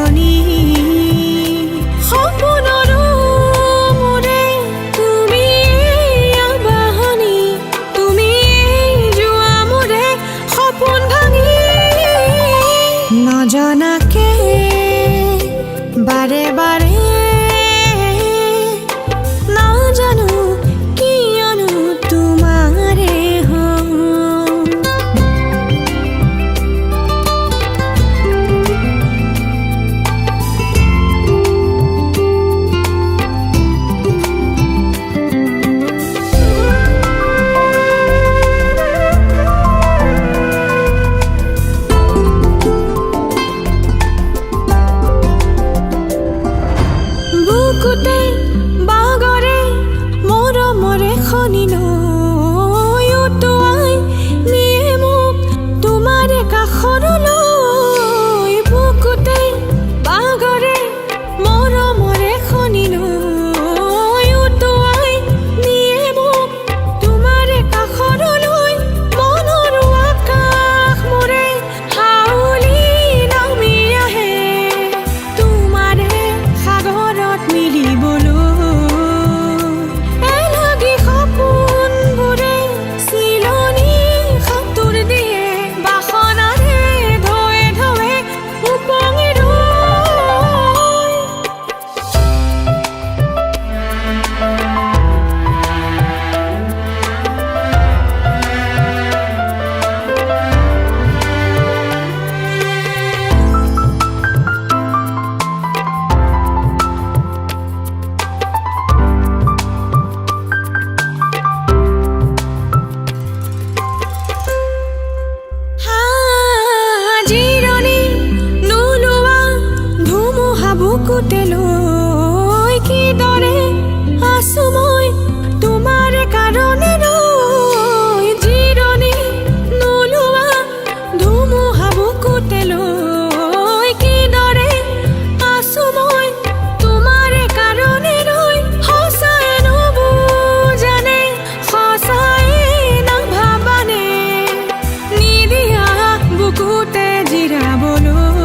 সলনি সপোনৰো মোৰে তুমি আবাহনী তুমি যোৱা মোৰে সপোন ভাঙি নজনাকে বাৰে বাৰে নাজানো কিয়নো তোমাৰে হওঁ বুকুতে বাগৰে মৰমৰে খনি লৈ উটুৱাই নিয়ে মোক তোমাৰে কাষৰলৈ বুকুতে বাগৰে মৰমৰে খনি লৈ উটুৱাই নিয়ে মোক তোমাৰে কাষৰলৈ মনৰ আকাশ মোৰে হাউলি নামি আহে তোমাৰে সাগৰত মিলিবলৈ এলাগি সপোনবোৰে চিলনি সাঁতোৰ দিয়ে বাসনাৰে ঢৌৱে ঢৌৱে উপঙি ৰয় জিৰণি নোলোৱা ধুমুহা বুকুতে লৈ কিদৰে আছো মই তোমাৰে কাৰণে ৰৈ জিৰণি নোলোৱা ধুমুহা বুকুতে লৈ কিদৰে আছো মই তোমাৰে কাৰণে ৰৈ সঁচাই নুবুজানে সঁচাই নাভাবানে নিদিয়া বুকুতে জিৰাবলৈ